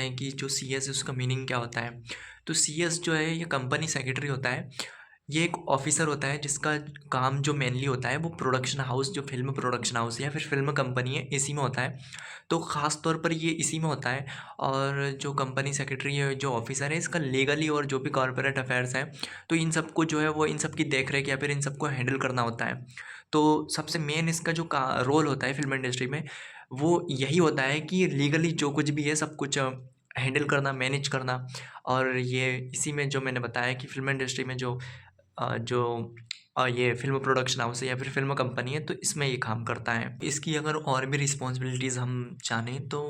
हैं कि जो सीएस है उसका मीनिंग क्या होता है। तो सीएस जो है ये कंपनी सेक्रेटरी होता है। ये एक ऑफिसर होता है जिसका काम जो मेनली होता है वो प्रोडक्शन हाउस, जो फ़िल्म प्रोडक्शन हाउस या फिर फ़िल्म कंपनी है, इसी में होता है। तो ख़ास तौर पर ये इसी में होता है। और जो कंपनी सेक्रेटरी है, जो ऑफिसर है, इसका लीगली और जो भी कॉर्पोरेट अफेयर्स हैं, तो इन सबको जो है वो इन सब की देख-रेख या फिर इन सबको हैंडल करना होता है। तो सबसे मेन इसका जो का रोल होता है फ़िल्म इंडस्ट्री में, वो यही होता है कि लीगली जो कुछ भी है सब कुछ हैंडल करना, मैनेज करना। और ये इसी में जो मैंने बताया कि फ़िल्म इंडस्ट्री में ये फ़िल्म प्रोडक्शन हाउस है या फिर फ़िल्म कंपनी है, तो इसमें ये काम करता है। इसकी अगर और भी रिस्पॉन्सिबिलिटीज़ हम जानें तो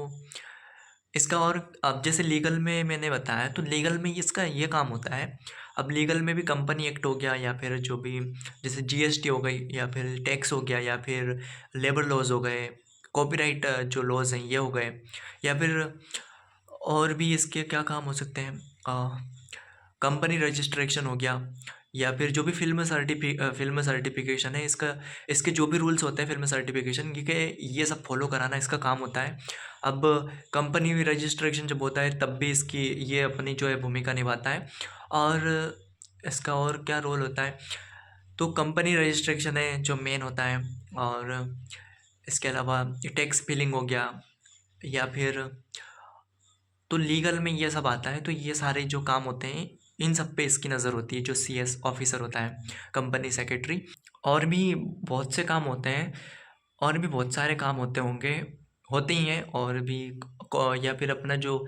इसका और अब जैसे लीगल में मैंने बताया, तो लीगल में इसका ये काम होता है। अब लीगल में भी कंपनी एक्ट हो गया या फिर जो भी जैसे जीएसटी हो गई या फिर टैक्स हो गया या फिर लेबर लॉज़ हो गए, कॉपीराइट जो लॉज़ हैं ये हो गए, या फिर और भी इसके क्या काम हो सकते हैं, कंपनी रजिस्ट्रेशन हो गया, या फिर जो भी फ़िल्म सर्टिफ़िकेशन है इसका, इसके जो भी रूल्स होते हैं फ़िल्म सर्टिफ़िकेशन के, ये सब फ़ॉलो कराना इसका काम होता है। अब कंपनी रजिस्ट्रेशन जब होता है तब भी इसकी ये अपनी जो है भूमिका निभाता है। और इसका और क्या रोल होता है, तो कंपनी रजिस्ट्रेशन है जो मेन होता है। और इसके अलावा टैक्स फिलिंग हो गया, या फिर तो लीगल में ये सब आता है। तो ये सारे जो काम होते हैं इन सब पे इसकी नज़र होती है, जो सीएस ऑफिसर होता है, कंपनी सेक्रेटरी। और भी बहुत से काम होते हैं, और भी बहुत सारे काम होते होंगे, होते ही हैं और भी। या फिर अपना जो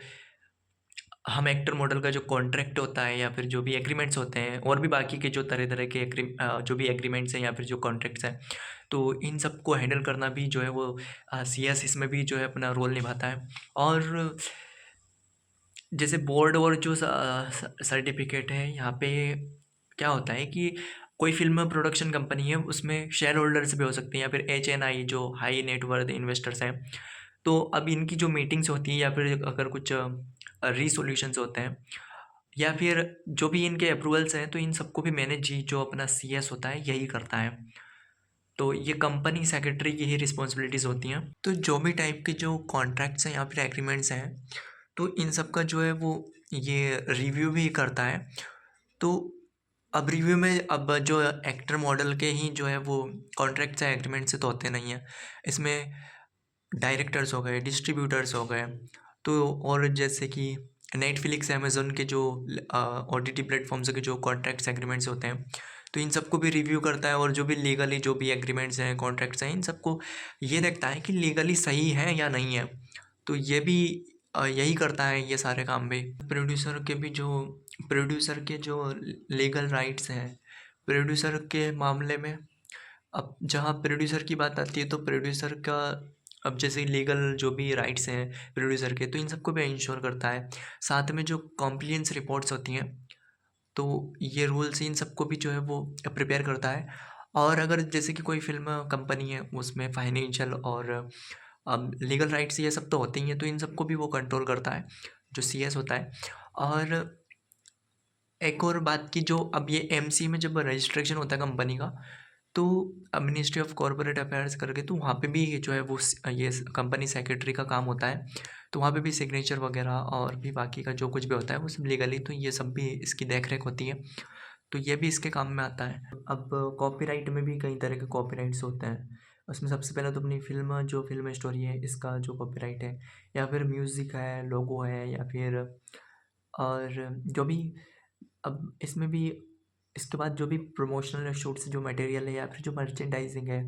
हम एक्टर मॉडल का जो कॉन्ट्रैक्ट होता है या फिर जो भी एग्रीमेंट्स होते हैं, और भी बाकी के जो तरह तरह के जो भी एग्रीमेंट्स हैं या फिर जो कॉन्ट्रैक्ट्स हैं, तो इन सब को हैंडल करना भी जो है वो सीएस इसमें भी जो है अपना रोल निभाता है। और जैसे बोर्ड और जो सर्टिफिकेट है यहाँ पे क्या होता है कि कोई फिल्म प्रोडक्शन कंपनी है उसमें शेयर होल्डर्स भी हो सकते हैं या फिर एचएनआई जो हाई नेटवर्थ इन्वेस्टर्स हैं। तो अब इनकी जो मीटिंग्स होती हैं या फिर अगर कुछ रीसोल्यूशंस होते हैं या फिर जो भी इनके अप्रूवल्स हैं, तो इन सबको भी मैनेज ही जो अपना सीएस होता है यही करता है। तो ये कंपनी सेक्रेटरी की ही रिस्पॉन्सिबिलिटीज़ होती हैं। तो जो भी टाइप के जो कॉन्ट्रैक्ट्स हैं या फिर एग्रीमेंट्स हैं, तो इन सब का जो है वो ये रिव्यू भी करता है। तो अब रिव्यू में अब जो एक्टर मॉडल के ही जो है वो कॉन्ट्रैक्ट्स या एग्रीमेंट से तो होते नहीं हैं। इसमें डायरेक्टर्स हो गए, डिस्ट्रीब्यूटर्स हो गए, तो और जैसे कि नेटफ्लिक्स, अमेज़न के जो ओटीटी प्लेटफ़ॉर्म्स के जो कॉन्ट्रैक्ट्स एग्रीमेंट्स होते हैं, तो इन सबको भी रिव्यू करता है। और जो भी लीगली जो भी एग्रीमेंट्स हैं, कॉन्ट्रैक्ट्स हैं, इन सबको ये देखता है कि लीगली सही है या नहीं है। तो ये भी यही करता है ये सारे काम भी। प्रोड्यूसर के जो लीगल राइट्स हैं, प्रोड्यूसर के मामले में, अब जहाँ प्रोड्यूसर की बात आती है तो प्रोड्यूसर का अब जैसे लीगल जो भी राइट्स हैं प्रोड्यूसर के, तो इन सबको भी इंश्योर करता है। साथ में जो कॉम्प्लियंस रिपोर्ट्स होती हैं, तो ये रूल्स इन सबको भी जो है वो प्रिपेयर करता है। और अगर जैसे कि कोई फ़िल्म कंपनी है उसमें फाइनेंशियल और अब लीगल राइट्स ये सब तो होते ही हैं, तो इन सबको भी वो कंट्रोल करता है, जो सीएस होता है। और एक और बात की, जो अब ये एमसी में जब रजिस्ट्रेशन होता है कंपनी का, तो मिनिस्ट्री ऑफ कॉरपोरेट अफेयर्स करके, तो वहाँ पे भी जो है वो ये कंपनी सेक्रेटरी का काम होता है। तो वहाँ पे भी सिग्नेचर वगैरह और भी बाकी का जो कुछ भी होता है वो सब लीगली, तो ये सब भी इसकी देख रेख होती है। तो ये भी इसके काम में आता है। अब कॉपीराइट में भी कई तरह के कॉपीराइट्स होते हैं। उसमें सबसे पहले तो अपनी फ़िल्म स्टोरी है इसका जो कॉपीराइट है, या फिर म्यूज़िक है, लोगो है, या फिर और जो भी, अब इसमें भी इसके बाद जो भी प्रमोशनल शूट्स जो मटेरियल है या फिर जो मर्चेंडाइजिंग है,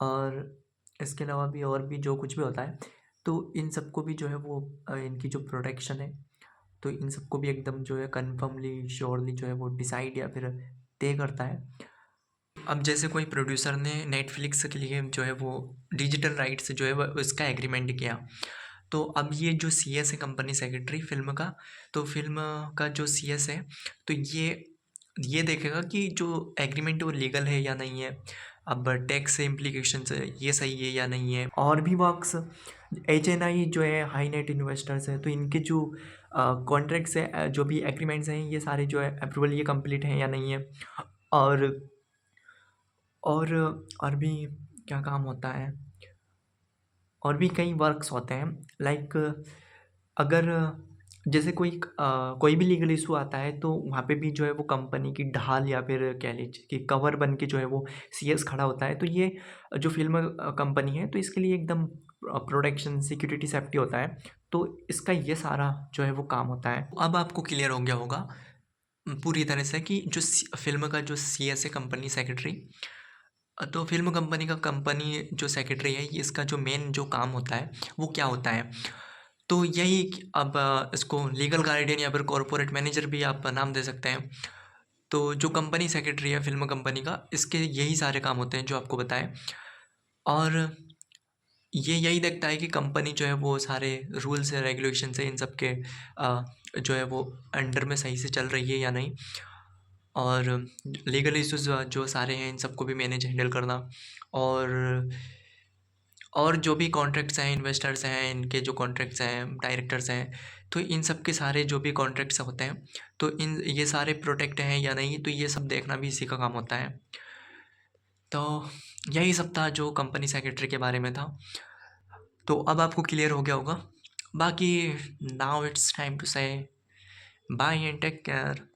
और इसके अलावा भी और भी जो कुछ भी होता है, तो इन सबको भी जो है वो इनकी जो प्रोडक्शन है, तो इन सबको भी एकदम जो है कन्फर्मली श्योरली जो है वो डिसाइड या फिर तय करता है। अब जैसे कोई प्रोड्यूसर ने नेटफ्लिक्स के लिए जो है वो डिजिटल राइट्स जो है वो उसका एग्रीमेंट किया, तो अब ये जो सीएस है कंपनी सेक्रेटरी फ़िल्म का, तो फ़िल्म का जो सीएस है, तो ये देखेगा कि जो एग्रीमेंट है वो लीगल है या नहीं है। अब टैक्स इम्प्लीकेशंस ये सही है या नहीं है। और भी वर्क्स, एचएनआई जो है हाई नेट इन्वेस्टर्स है, तो इनके जो कॉन्ट्रैक्ट्स है, जो भी एग्रीमेंट्स हैं, ये सारे जो है अप्रूवल ये कंप्लीट हैं या नहीं है। और और और भी क्या काम होता है, और भी कई वर्क्स होते हैं, लाइक अगर जैसे कोई भी लीगल इशू आता है तो वहाँ पे भी जो है वो कंपनी की ढाल या फिर कह लीजिए कि कवर बन के जो है वो सीएस खड़ा होता है। तो ये जो फ़िल्म कंपनी है तो इसके लिए एकदम प्रोटेक्शन, सिक्योरिटी, सेफ्टी होता है। तो इसका ये सारा जो है वो काम होता है। अब आपको क्लियर हो गया होगा पूरी तरह से कि जो फ़िल्म का जो सीएस है, कंपनी सेक्रेटरी, तो फ़िल्म कंपनी का कंपनी जो सेक्रेटरी है, ये इसका जो मेन जो काम होता है वो क्या होता है? तो यही कि अब इसको लीगल गार्डियन या फिर कॉर्पोरेट मैनेजर भी आप नाम दे सकते हैं। तो जो कंपनी सेक्रेटरी है फ़िल्म कंपनी का, इसके यही सारे काम होते हैं जो आपको बताएँ। और ये यही देखता है कि कंपनी जो है वो सारे रूल्स है, रेगुलेशंस है, इन सब के जो है वो अंडर में सही से चल रही है या नहीं। और लीगल इश्यूज़ जो सारे हैं इन सबको भी मैनेज हैंडल करना। और जो भी कॉन्ट्रैक्ट्स हैं, इन्वेस्टर्स हैं, इनके जो कॉन्ट्रैक्ट्स हैं, डायरेक्टर्स हैं, तो इन सब के सारे जो भी कॉन्ट्रैक्ट्स होते हैं, तो इन ये सारे प्रोटेक्ट हैं या नहीं, तो ये सब देखना भी इसी का काम होता है। तो यही सब था जो कंपनी सेक्रेटरी के बारे में था। तो अब आपको क्लियर हो गया होगा। बाकी नाउ इट्स टाइम टू से बाय एंड टेक केयर।